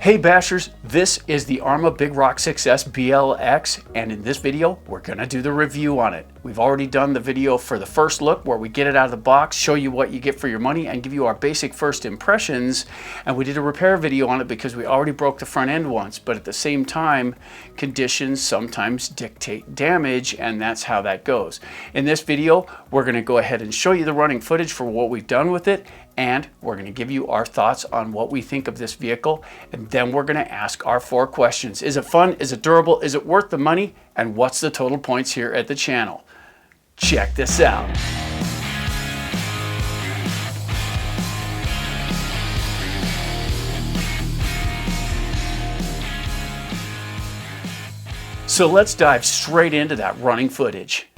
Hey Bashers, this is the Arrma Big Rock 6S BLX, and in this video we're going to do the review on it. We've already done the video for the first look where we get it out of the box, show you what you get for your money, and give you our basic first impressions. And we did a repair video on it because we already broke the front end once, but at the same time conditions sometimes dictate damage, and that's how that goes. In this video we're going to go ahead and show you the running footage for what we've done with it, and we're going to give you our thoughts on what we think of this vehicle, and then we're going to ask our 4 questions. Is it fun? Is it durable? Is it worth the money? And what's the total points here at the channel? Check this out. So let's dive straight into that running footage.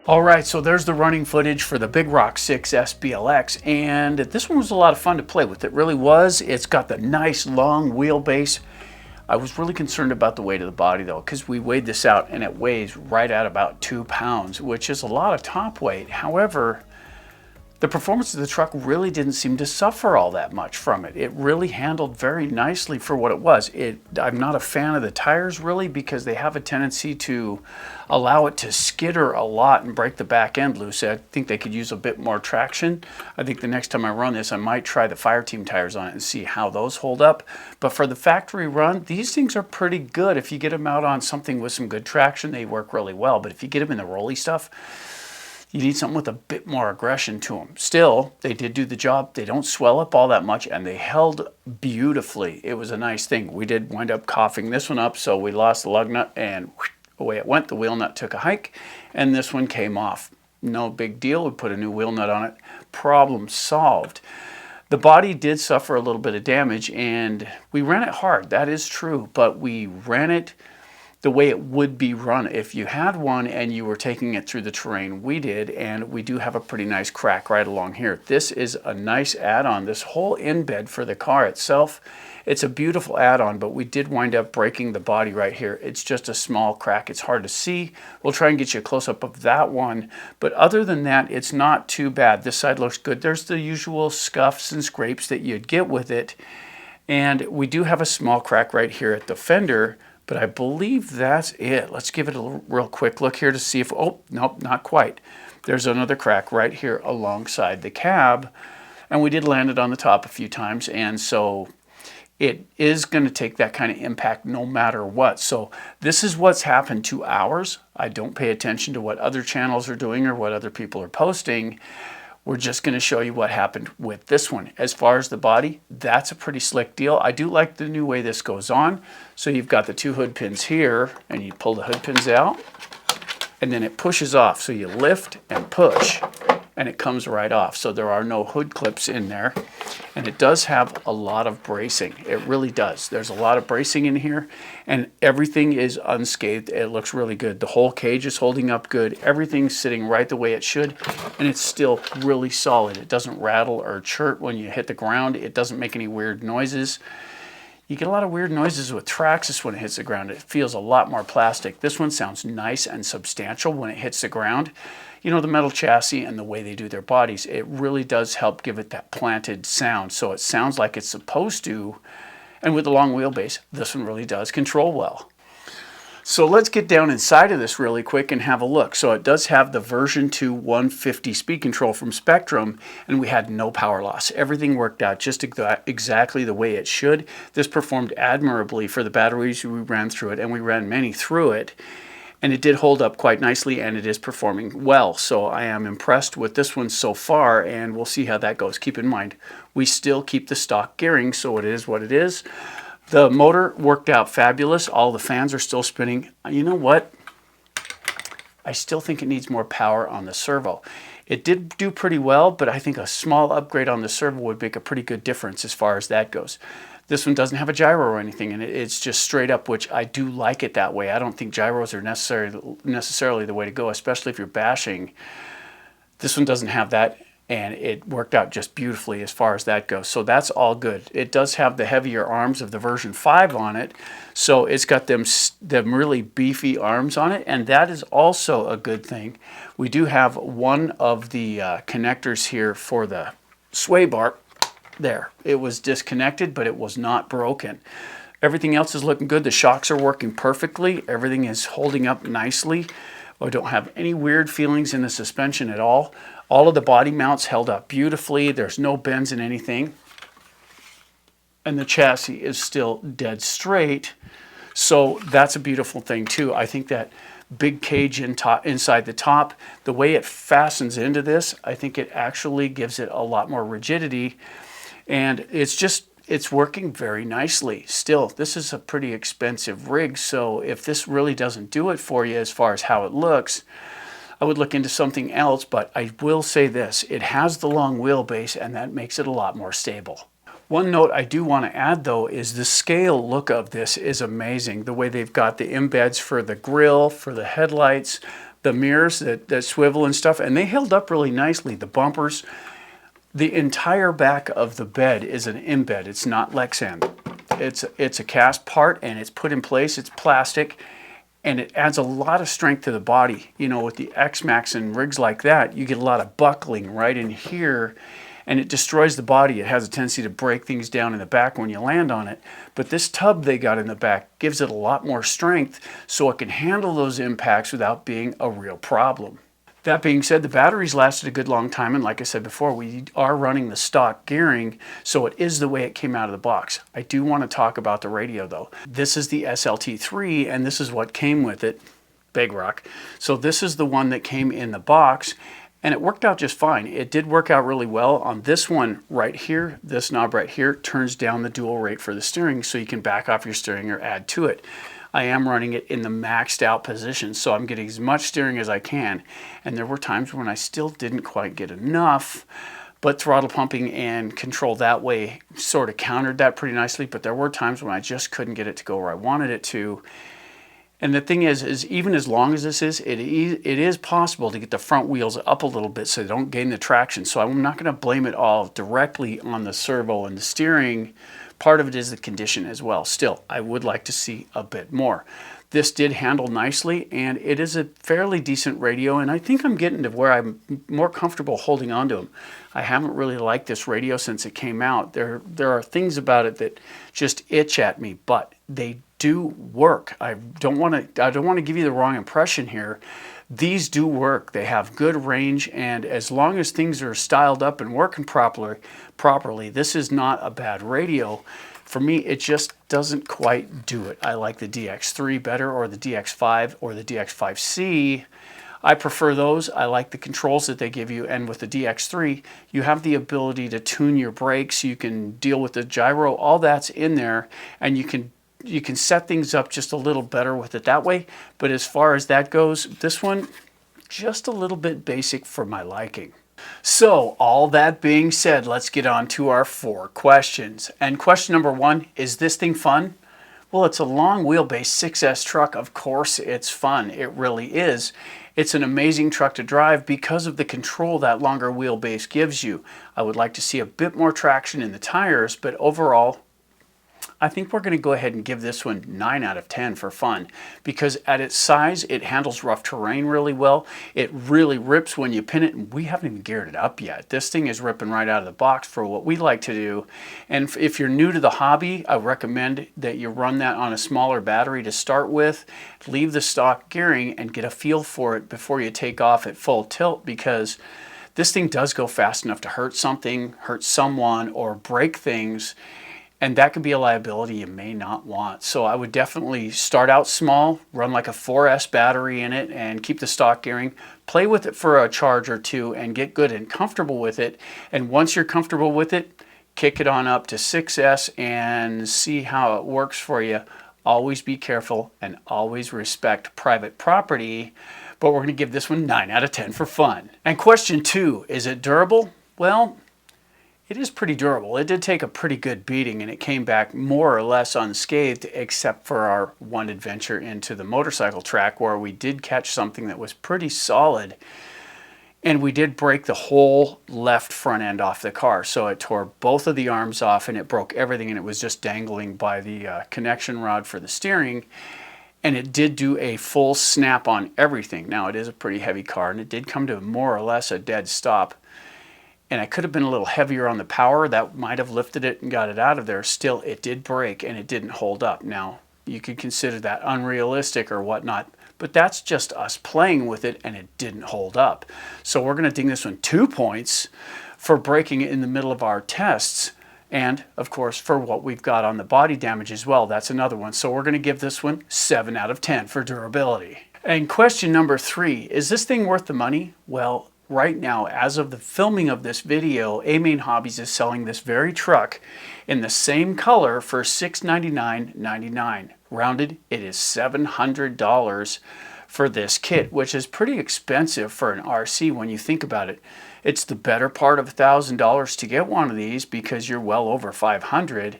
All right, so there's the running footage for the Big Rock 6S BLX, and this one was a lot of fun to play with. It really was. It's got the nice long wheelbase. I was really concerned about the weight of the body though, because we weighed this out and it weighs right at about 2 pounds, which is a lot of top weight. However, the performance of the truck really didn't seem to suffer all that much from it. It really handled very nicely for what it was. I'm not a fan of the tires really, because they have a tendency to allow it to skitter a lot and break the back end loose. I think they could use a bit more traction. I think the next time I run this, I might try the Fireteam tires on it and see how those hold up. But for the factory run, these things are pretty good. If you get them out on something with some good traction, they work really well. But if you get them in the rolly stuff, You need something with a bit more aggression to them. Still, they did do the job. They don't swell up all that much, and they held beautifully. It was a nice thing. We did wind up coughing this one up, so we lost the lug nut, and away it went. The wheel nut took a hike, and this one came off. No big deal. We put a new wheel nut on it. Problem solved. The body did suffer a little bit of damage, and we ran it hard. That is true, but we ran it the way it would be run if you had one and you were taking it through the terrain. We did, and we do have a pretty nice crack right along here. This is a nice add-on. This whole in-bed for the car itself, it's a beautiful add-on, but we did wind up breaking the body right here. It's just a small crack. It's hard to see. We'll try and get you a close-up of that one, but other than that, it's not too bad. This side looks good. There's the usual scuffs and scrapes that you'd get with it, and we do have a small crack right here at the fender, but I believe that's it. Let's give it a real quick look here to see if, oh, nope, not quite. There's another crack right here alongside the cab, and we did land it on the top a few times, and so it is going to take that kind of impact no matter what. So this is what's happened to ours. I don't pay attention to what other channels are doing or what other people are posting. We're just going to show you what happened with this one. As far as the body, that's a pretty slick deal. I do like the new way this goes on. So you've got the two hood pins here, and you pull the hood pins out, and then it pushes off. So you lift and push, and it comes right off. So there are no hood clips in there, and it does have a lot of bracing. It really does. There's a lot of bracing in here, and everything is unscathed. It looks really good. The whole cage is holding up good. Everything's sitting right the way it should, and it's still really solid. It doesn't rattle or chirp when you hit the ground. It doesn't make any weird noises. You get a lot of weird noises with Traxxas when it hits the ground. It feels a lot more plastic. This one sounds nice and substantial when it hits the ground. You know, the metal chassis and the way they do their bodies, it really does help give it that planted sound. So it sounds like it's supposed to. And with the long wheelbase, this one really does control well. So let's get down inside of this really quick and have a look. So it does have the version 2 150 speed control from Spectrum, and we had no power loss. Everything worked out just exactly the way it should. This performed admirably for the batteries we ran through it, and we ran many through it. And it did hold up quite nicely, and it is performing well. So I am impressed with this one so far, and we'll see how that goes. Keep in mind, we still keep the stock gearing, so it is what it is. The motor worked out fabulous. All the fans are still spinning. You know what? I still think it needs more power on the servo. It did do pretty well, but I think a small upgrade on the servo would make a pretty good difference as far as that goes. This one doesn't have a gyro or anything, and it's just straight up, which I do like it that way. I don't think gyros are necessarily the way to go, especially if you're bashing. This one doesn't have that, and it worked out just beautifully as far as that goes. So that's all good. It does have the heavier arms of the version 5 on it, so it's got them really beefy arms on it, and that is also a good thing. We do have one of the connectors here for the sway bar. There, it was disconnected, but it was not broken. Everything else is looking good. The shocks are working perfectly. Everything is holding up nicely. I don't have any weird feelings in the suspension at all. All of the body mounts held up beautifully. There's no bends in anything. And the chassis is still dead straight. So that's a beautiful thing too. I think that big cage inside the top, the way it fastens into this, I think it actually gives it a lot more rigidity. And it's working very nicely. Still, this is a pretty expensive rig, so if this really doesn't do it for you as far as how it looks, I would look into something else, but I will say this, it has the long wheelbase, and that makes it a lot more stable. One note I do want to add, though, is the scale look of this is amazing. The way they've got the embeds for the grille, for the headlights, the mirrors that swivel and stuff, and they held up really nicely. The bumpers. The entire back of the bed is an embed. It's not Lexan. It's a cast part, and it's put in place. It's plastic, and it adds a lot of strength to the body. You know, with the X-Max and rigs like that, you get a lot of buckling right in here, and it destroys the body. It has a tendency to break things down in the back when you land on it. But this tub they got in the back gives it a lot more strength, so it can handle those impacts without being a real problem. That being said, the batteries lasted a good long time, and like I said before, we are running the stock gearing, so it is the way it came out of the box. I do want to talk about the radio, though. This is the SLT3, and this is what came with it, Big Rock. So this is the one that came in the box, and it worked out just fine. It did work out really well. On this one right here, this knob right here turns down the dual rate for the steering, so you can back off your steering or add to it. I am running it in the maxed out position, so I'm getting as much steering as I can. And there were times when I still didn't quite get enough, but throttle pumping and control that way sort of countered that pretty nicely. But there were times when I just couldn't get it to go where I wanted it to. And the thing is even as long as this is, it is possible to get the front wheels up a little bit so they don't gain the traction. So I'm not going to blame it all directly on the servo and the steering. Part of it is the condition as well. Still, I would like to see a bit more. This did handle nicely, and it is a fairly decent radio, and I think I'm getting to where I'm more comfortable holding on to them. I haven't really liked this radio since it came out. There are things about it that just itch at me, but they do work. I don't want to give you the wrong impression here. These do work. They have good range, and as long as things are styled up and working properly, this is not a bad radio. For me, it just doesn't quite do it. I like the DX3 better, or the DX5 or the DX5C. I prefer those. I like the controls that they give you, and with the DX3, you have the ability to tune your brakes. You can deal with the gyro. All that's in there, and you can set things up just a little better with it that way. But as far as that goes, this one, just a little bit basic for my liking. So all that being said, let's get on to our 4 questions. And question number 1, is this thing fun? Well, it's a long wheelbase 6S truck. Of course it's fun. It really is. It's an amazing truck to drive because of the control that longer wheelbase gives you. I would like to see a bit more traction in the tires, but overall, I think we're going to go ahead and give this one 9 out of 10 for fun, because at its size, it handles rough terrain really well. It really rips when you pin it, and we haven't even geared it up yet. This thing is ripping right out of the box for what we like to do. And if you're new to the hobby, I recommend that you run that on a smaller battery to start with. Leave the stock gearing and get a feel for it before you take off at full tilt, because this thing does go fast enough to hurt something, hurt someone, or break things. And that could be a liability you may not want. So I would definitely start out small, run like a 4S battery in it, and keep the stock gearing. Play with it for a charge or two and get good and comfortable with it. And once you're comfortable with it, kick it on up to 6S and see how it works for you. Always be careful and always respect private property. But we're going to give this one 9 out of 10 for fun. And question 2, is it durable? Well, it is pretty durable. It did take a pretty good beating, and it came back more or less unscathed, except for our one adventure into the motorcycle track where we did catch something that was pretty solid, and we did break the whole left front end off the car. So it tore both of the arms off, and it broke everything, and it was just dangling by the connection rod for the steering. And it did do a full snap on everything. Now, it is a pretty heavy car, and it did come to more or less a dead stop. And I could have been a little heavier on the power. That might have lifted it and got it out of there. Still, it did break, and it didn't hold up. Now, you could consider that unrealistic or whatnot, but that's just us playing with it, and it didn't hold up. So we're going to ding this one 2 points for breaking it in the middle of our tests, and, of course, for what we've got on the body damage as well. That's another one. So we're going to give this one 7 out of 10 for durability. And question number 3, is this thing worth the money? Well, right now, as of the filming of this video, A Main Hobbies is selling this very truck in the same color for $699.99. Rounded, it is $700 for this kit, which is pretty expensive for an RC when you think about it. It's the better part of $1,000 to get one of these because you're well over $500.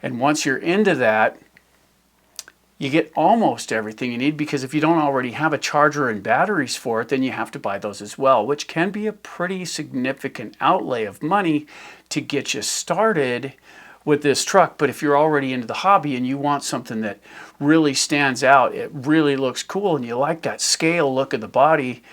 And once you're into that, you get almost everything you need, because if you don't already have a charger and batteries for it, then you have to buy those as well, which can be a pretty significant outlay of money to get you started with this truck. But if you're already into the hobby and you want something that really stands out, it really looks cool, and you like that scale look of the body,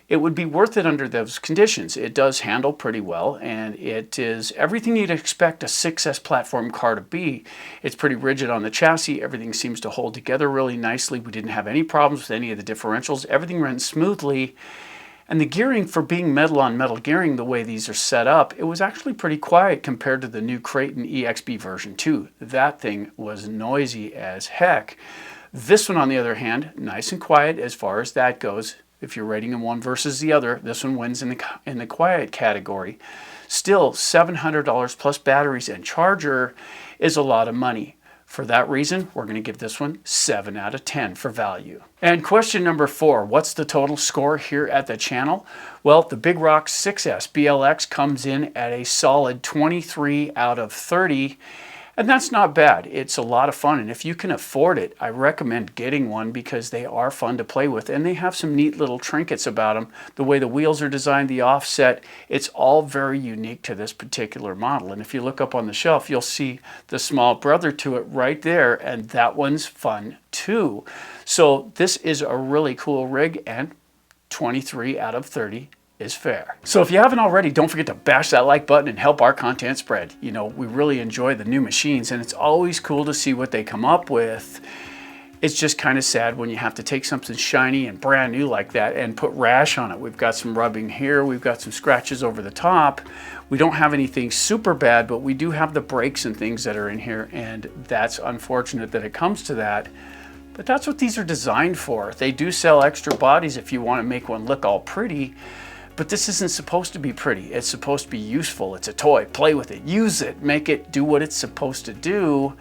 it would be worth it under those conditions. It does handle pretty well, and it is everything you'd expect a 6S platform car to be. It's pretty rigid on the chassis. Everything seems to hold together really nicely. We didn't have any problems with any of the differentials. Everything ran smoothly. And the gearing, for being metal on metal gearing the way these are set up, it was actually pretty quiet compared to the new Creighton EXB version 2. That thing was noisy as heck. This one, on the other hand, nice and quiet as far as that goes. if you're rating them one versus the other. This one wins in the quiet category. Still, $700 plus batteries and charger is a lot of money. For that reason, we're going to give this one 7 out of 10 for value. And question number 4, what's the total score here at the channel? Well, the Big Rock 6S BLX comes in at a solid 23 out of 30. And that's not bad. It's a lot of fun, and if you can afford it, I recommend getting one because they are fun to play with, and they have some neat little trinkets about them. The way the wheels are designed, the offset, it's all very unique to this particular model. And if you look up on the shelf, you'll see the small brother to it right there, and that one's fun too. So this is a really cool rig, and 23 out of 30 is fair. So if you haven't already, don't forget to bash that like button and help our content spread. You know, we really enjoy the new machines, and it's always cool to see what they come up with. It's just kind of sad when you have to take something shiny and brand new like that and put rash on it. We've got some rubbing here, we've got some scratches over the top. We don't have anything super bad, but we do have the brakes and things that are in here, and that's unfortunate that it comes to that. But that's what these are designed for. They do sell extra bodies if you want to make one look all pretty. But this isn't supposed to be pretty. It's supposed to be useful. It's a toy. Play with it. Use it. Make it do what it's supposed to do.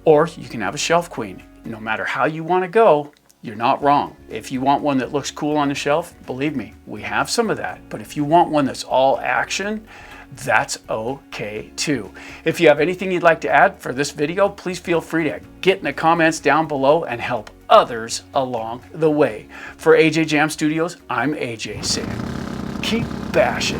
Or you can have a shelf queen. No matter how you want to go, you're not wrong. If you want one that looks cool on the shelf, believe me, we have some of that. But if you want one that's all action, that's okay too. If you have anything you'd like to add for this video, please feel free to get in the comments down below and help others along the way. For AJ Jam Studios, I'm AJ saying, keep bashing.